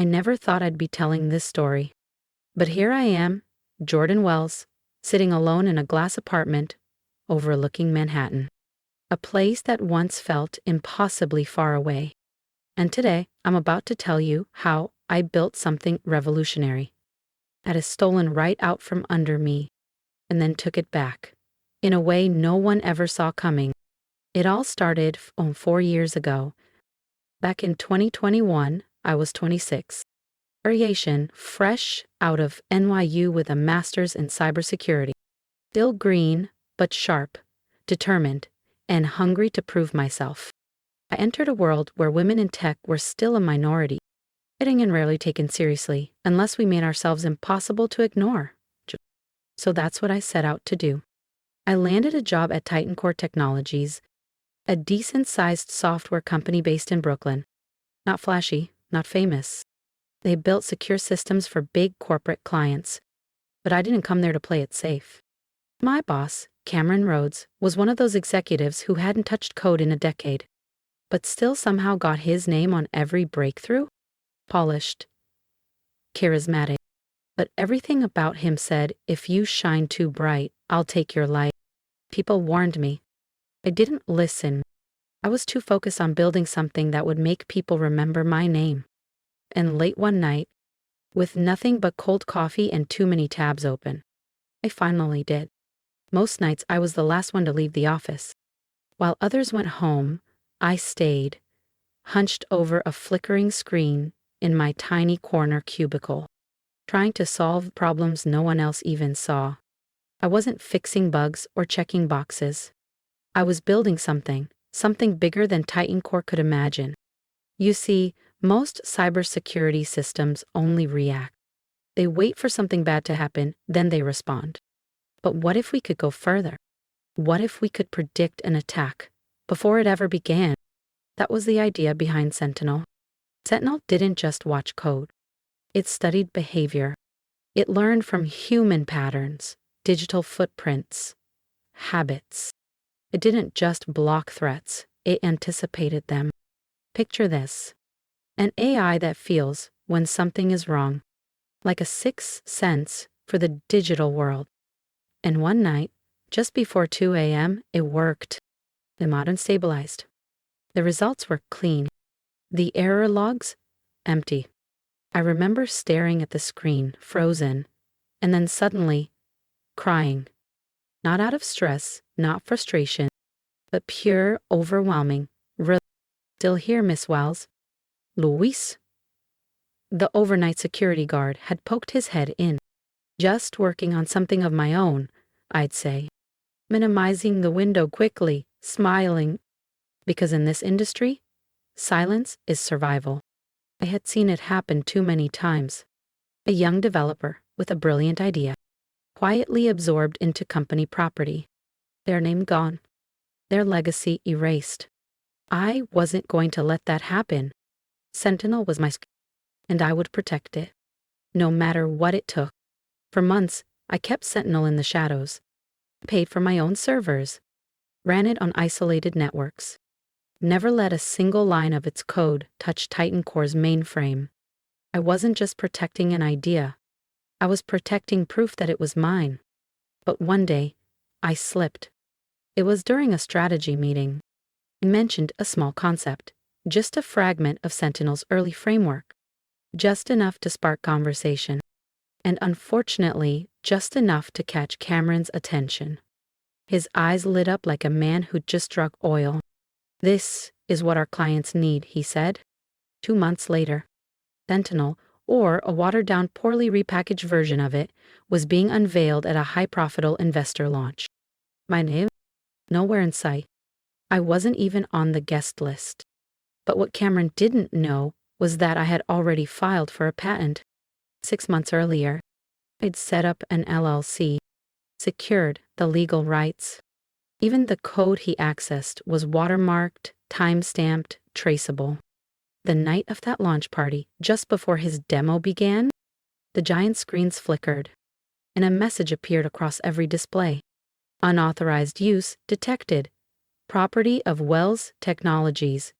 I never thought I'd be telling this story. But here I am, Jordan Wells, sitting alone in a glass apartment overlooking Manhattan, a place that once felt impossibly far away. And today, I'm about to tell you how I built something revolutionary that is stolen right out from under me and then took it back in a way no one ever saw coming. It all started 4 years ago. Back in 2021, I was 26. Variation, fresh out of NYU with a master's in cybersecurity. Still green, but sharp, determined, and hungry to prove myself. I entered a world where women in tech were still a minority, getting and rarely taken seriously unless we made ourselves impossible to ignore. So that's what I set out to do. I landed a job at Titan Core Technologies, a decent-sized software company based in Brooklyn. Not flashy, not famous. They built secure systems for big corporate clients, but I didn't come there to play it safe. My boss, Cameron Rhodes, was one of those executives who hadn't touched code in a decade, but still somehow got his name on every breakthrough. Polished, charismatic, but everything about him said, if you shine too bright, I'll take your light. People warned me. I didn't listen. I was too focused on building something that would make people remember my name. And late one night, with nothing but cold coffee and too many tabs open, I finally did. Most nights I was the last one to leave the office. While others went home, I stayed, hunched over a flickering screen in my tiny corner cubicle, trying to solve problems no one else even saw. I wasn't fixing bugs or checking boxes. I was building something bigger than Titan Core could imagine. You see, most cybersecurity systems only react. They wait for something bad to happen, then they respond. But what if we could go further? What if we could predict an attack before it ever began? That was the idea behind Sentinel. Sentinel didn't just watch code. It studied behavior. It learned from human patterns, digital footprints, habits. It didn't just block threats, it anticipated them. Picture this. An AI that feels when something is wrong, like a sixth sense for the digital world. And one night, just before 2 a.m., it worked. The modem stabilized. The results were clean. The error logs, empty. I remember staring at the screen, frozen, and then suddenly crying. Not out of stress, not frustration, but pure, overwhelming relief. Still here, Miss Wells. Luis, the overnight security guard, had poked his head in. Just working on something of my own, I'd say. Minimizing the window quickly, smiling. Because in this industry, silence is survival. I had seen it happen too many times. A young developer with a brilliant idea, quietly absorbed into company property. Their name gone. Their legacy erased. I wasn't going to let that happen. Sentinel was my and I would protect it, no matter what it took. For months, I kept Sentinel in the shadows, paid for my own servers, ran it on isolated networks, never let a single line of its code touch Titan Core's mainframe. I wasn't just protecting an idea, I was protecting proof that it was mine. But one day, I slipped. It was during a strategy meeting. I mentioned a small concept. Just a fragment of Sentinel's early framework. Just enough to spark conversation. And unfortunately, just enough to catch Cameron's attention. His eyes lit up like a man who'd just struck oil. This is what our clients need, he said. 2 months later, Sentinel, or a watered-down, poorly repackaged version of it, was being unveiled at a high-profitable investor launch. My name? Nowhere in sight. I wasn't even on the guest list. But what Cameron didn't know was that I had already filed for a patent. 6 months earlier, I'd set up an LLC, secured the legal rights. Even the code he accessed was watermarked, time-stamped, traceable. The night of that launch party, just before his demo began, the giant screens flickered, and a message appeared across every display. Unauthorized use detected. Property of Wells Technologies.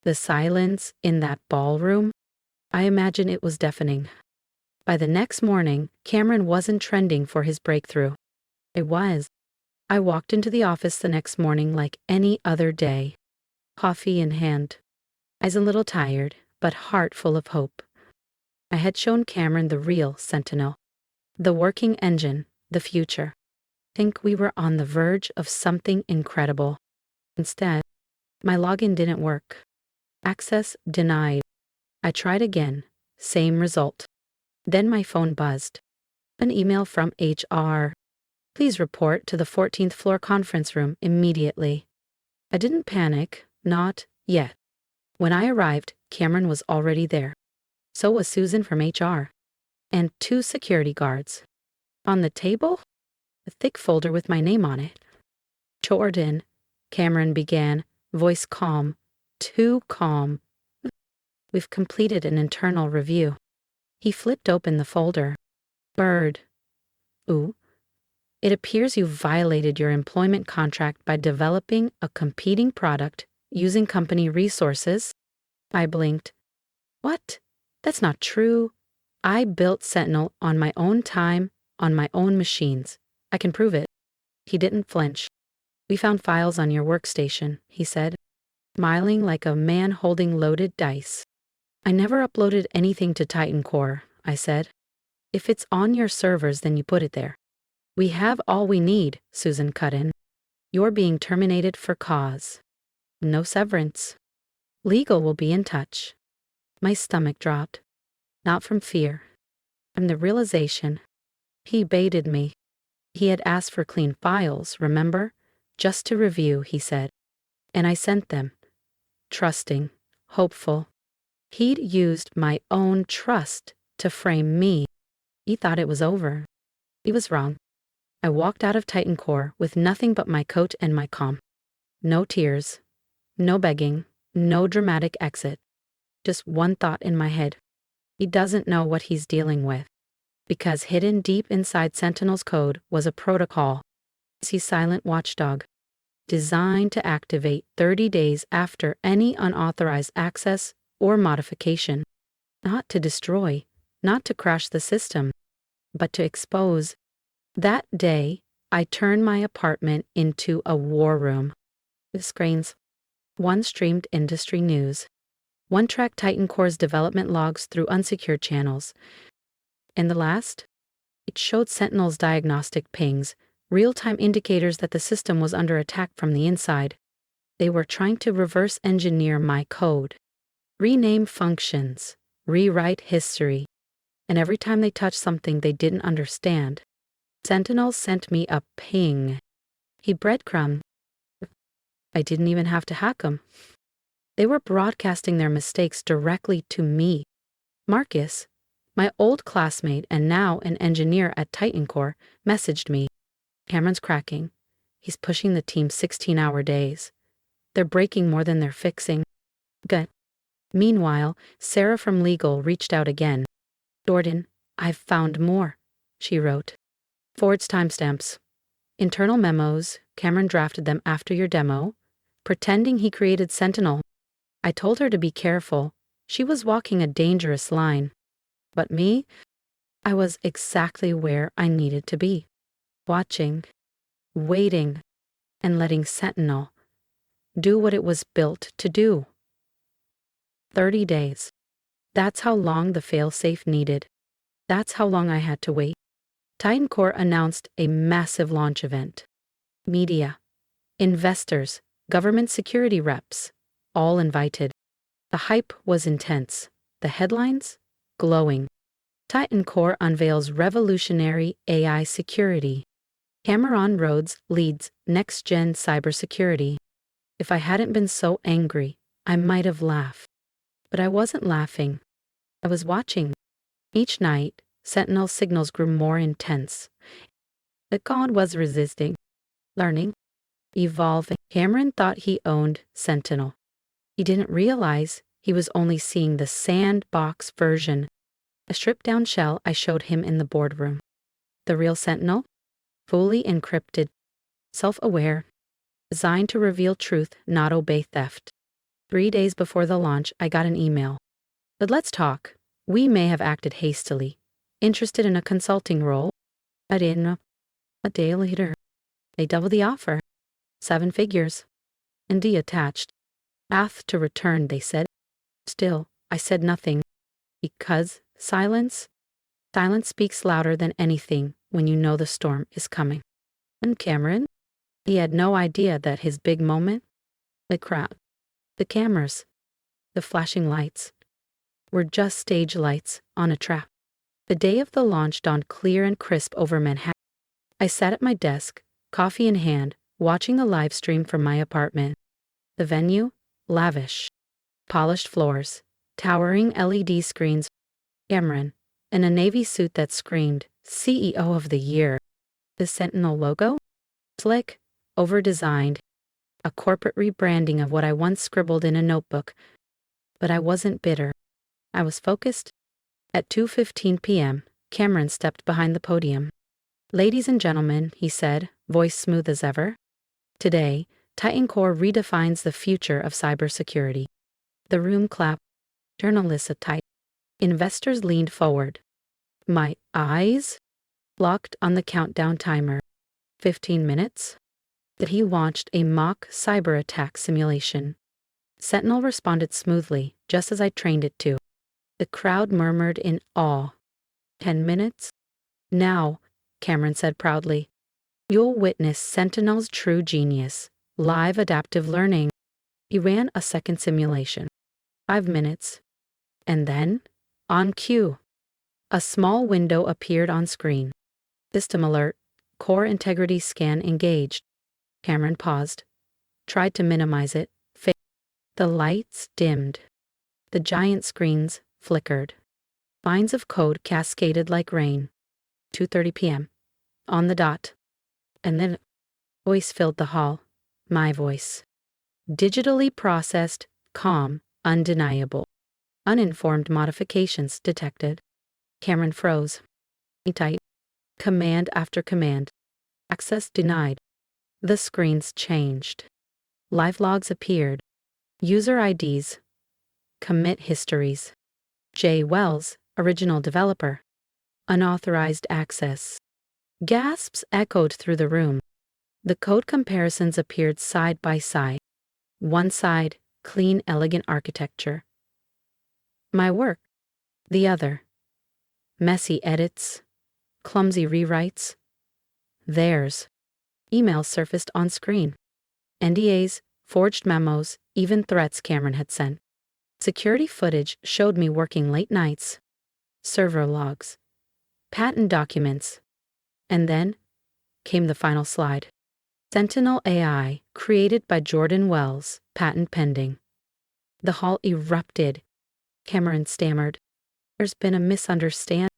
The silence in that ballroom. I imagine it was deafening. By the next morning, Cameron wasn't trending for his breakthrough. It was. I walked into the office the next morning like any other day, coffee in hand, eyes a little tired, but heart full of hope. I had shown Cameron the real Sentinel, the working engine, the future. Think we were on the verge of something incredible. Instead, my login didn't work. Access denied. I tried again. Same result. Then my phone buzzed. An email from HR. Please report to the 14th floor conference room immediately. I didn't panic, not yet. When I arrived, Cameron was already there. So was Susan from HR. And 2 security guards. On the table, a thick folder with my name on it. Jordan, Cameron began, voice calm, too calm. We've completed an internal review. He flipped open the folder. Bird. Ooh. It appears you violated your employment contract by developing a competing product using company resources. I blinked. What? That's not true. I built Sentinel on my own time, on my own machines. I can prove it. He didn't flinch. We found files on your workstation, he said, smiling like a man holding loaded dice. I never uploaded anything to Titan Core, I said. If it's on your servers, then you put it there. We have all we need, Susan cut in. You're being terminated for cause. No severance. Legal will be in touch. My stomach dropped. Not from fear. From the realization. He baited me. He had asked for clean files, remember? Just to review, he said. And I sent them. Trusting. Hopeful. He'd used my own trust to frame me. He thought it was over. He was wrong. I walked out of Titan Core with nothing but my coat and my comm. No tears. No begging. No dramatic exit. Just one thought in my head. He doesn't know what he's dealing with. Because hidden deep inside Sentinel's code was a protocol. He's silent watchdog. Designed to activate 30 days after any unauthorized access or modification. Not to destroy, not to crash the system, but to expose. That day, I turned my apartment into a war room. With screens. One streamed industry news. One tracked Titan Core's development logs through unsecured channels. And the last? It showed Sentinel's diagnostic pings, real-time indicators that the system was under attack from the inside. They were trying to reverse engineer my code. Rename functions. Rewrite history. And every time they touched something they didn't understand, Sentinel sent me a ping. He breadcrumbed. I didn't even have to hack them. They were broadcasting their mistakes directly to me. Marcus, my old classmate and now an engineer at Titan Core, messaged me. Cameron's cracking. He's pushing the team 16-hour days. They're breaking more than they're fixing. Good. Meanwhile, Sarah from legal reached out again. Jordan, I've found more, she wrote. Forwards timestamps. Internal memos, Cameron drafted them after your demo, pretending he created Sentinel. I told her to be careful. She was walking a dangerous line. But me, I was exactly where I needed to be. Watching, waiting, and letting Sentinel do what it was built to do. 30 days. That's how long the failsafe needed. That's how long I had to wait. Titan Core announced a massive launch event. Media, investors, government security reps, all invited. The hype was intense. The headlines? Glowing. Titan Core unveils revolutionary AI security. Cameron Rhodes leads next-gen cybersecurity. If I hadn't been so angry, I might have laughed. But I wasn't laughing. I was watching. Each night, Sentinel signals grew more intense. The god was resisting, learning, evolving. Cameron thought he owned Sentinel. He didn't realize he was only seeing the sandbox version. A stripped-down shell I showed him in the boardroom. The real Sentinel? Fully encrypted, self-aware, designed to reveal truth, not obey theft. 3 days before the launch, I got an email. But let's talk. We may have acted hastily, interested in a consulting role. I didn't know. A day later, they doubled the offer. 7 figures. And D attached. Ath to return, they said. Still, I said nothing. Because silence speaks louder than anything when you know the storm is coming. And Cameron? He had no idea that his big moment, the crowd, the cameras, the flashing lights, were just stage lights on a track. The day of the launch dawned clear and crisp over Manhattan. I sat at my desk, coffee in hand, watching the live stream from my apartment. The venue, lavish. Polished floors, towering LED screens. Cameron, in a navy suit that screamed, CEO of the Year. The Sentinel logo? Slick, over-designed. A corporate rebranding of what I once scribbled in a notebook. But I wasn't bitter. I was focused. At 2:15 p.m., Cameron stepped behind the podium. Ladies and gentlemen, he said, voice smooth as ever. Today, Titan Core redefines the future of cybersecurity. The room clapped. Journalists tight. Investors leaned forward. My eyes locked on the countdown timer. 15 minutes? That he launched a mock cyber attack simulation. Sentinel responded smoothly, just as I trained it to. The crowd murmured in awe. 10 minutes? Now, Cameron said proudly, you'll witness Sentinel's true genius, live adaptive learning. He ran a second simulation. 5 minutes. And then, on cue, a small window appeared on screen. System alert, core integrity scan engaged. Cameron paused, tried to minimize it, failed. The lights dimmed. The giant screens flickered. Lines of code cascaded like rain. 2:30 p.m. On the dot. And then a voice filled the hall. My voice. Digitally processed, calm, undeniable. Uninformed modifications detected. Cameron froze. Tight. Command after command. Access denied. The screens changed. Live logs appeared. User IDs. Commit histories. J. Wells, original developer. Unauthorized access. Gasps echoed through the room. The code comparisons appeared side by side. One side, clean, elegant architecture. My work. The other. Messy edits. Clumsy rewrites. Theirs. Emails surfaced on screen. NDAs, forged memos, even threats Cameron had sent. Security footage showed me working late nights. Server logs. Patent documents. And then came the final slide. Sentinel AI, created by Jordan Wells, patent pending. The hall erupted. Cameron stammered. There's been a misunderstanding.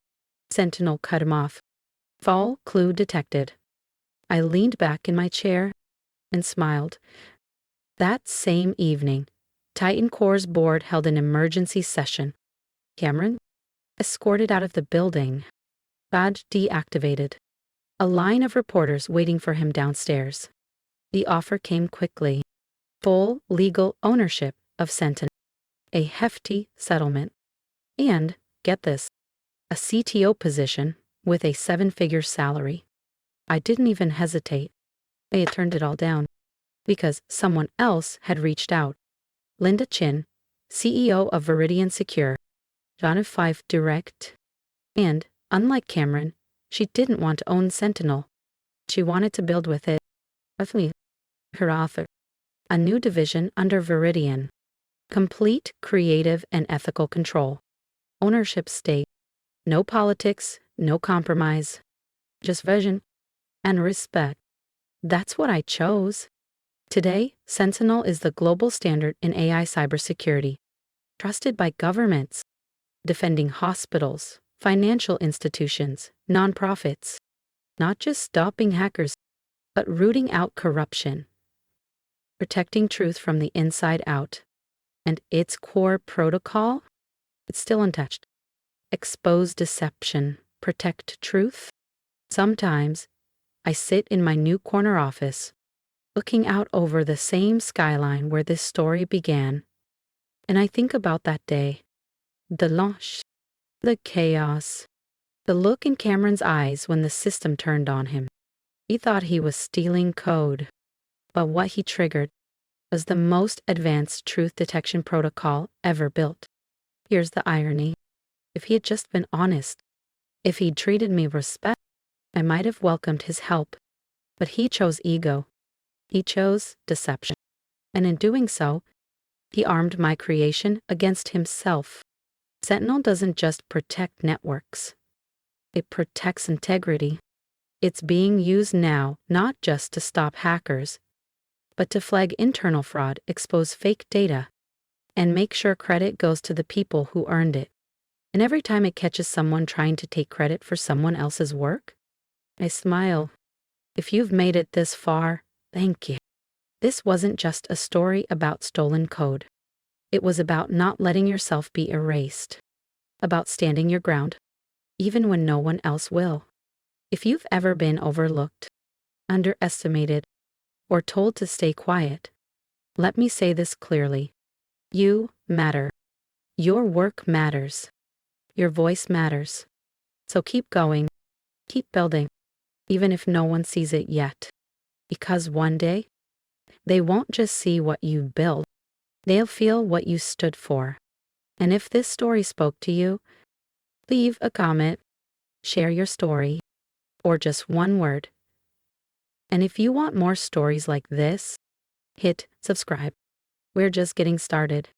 Sentinel cut him off. Foul clue detected. I leaned back in my chair and smiled. That same evening, Titan Core's board held an emergency session. Cameron, escorted out of the building. Badge deactivated. A line of reporters waiting for him downstairs. The offer came quickly. Full legal ownership of Sentinel. A hefty settlement. And, get this, a CTO position with a 7-figure salary. I didn't even hesitate. I had turned it all down because someone else had reached out. Linda Chin, CEO of Viridian Secure, John of Five Direct. And, unlike Cameron, she didn't want to own Sentinel. She wanted to build with it. Her author. A new division under Viridian. Complete creative and ethical control. Ownership stake. No politics, no compromise. Just vision and respect. That's what I chose. Today, Sentinel is the global standard in AI cybersecurity. Trusted by governments. Defending hospitals, financial institutions, nonprofits. Not just stopping hackers, but rooting out corruption. Protecting truth from the inside out. And its core protocol? It's still untouched. Expose deception, protect truth. Sometimes, I sit in my new corner office, looking out over the same skyline where this story began, and I think about that day, the launch, The chaos. The look in Cameron's eyes when the system turned on him. He thought he was stealing code. But what he triggered was the most advanced truth detection protocol ever built. Here's the irony. If he had just been honest, if he'd treated me with respect, I might have welcomed his help. But he chose ego. He chose deception. And in doing so, he armed my creation against himself. Sentinel doesn't just protect networks. It protects integrity. It's being used now not just to stop hackers, but to flag internal fraud, expose fake data, and make sure credit goes to the people who earned it. And every time it catches someone trying to take credit for someone else's work, I smile. If you've made it this far, thank you. This wasn't just a story about stolen code. It was about not letting yourself be erased, about standing your ground, even when no one else will. If you've ever been overlooked, underestimated, or told to stay quiet, let me say this clearly. You matter. Your work matters. Your voice matters. So keep going. Keep building, even if no one sees it yet. Because one day, they won't just see what you built, they'll feel what you stood for. And if this story spoke to you, leave a comment, share your story, or just one word. And if you want more stories like this, hit subscribe. We're just getting started.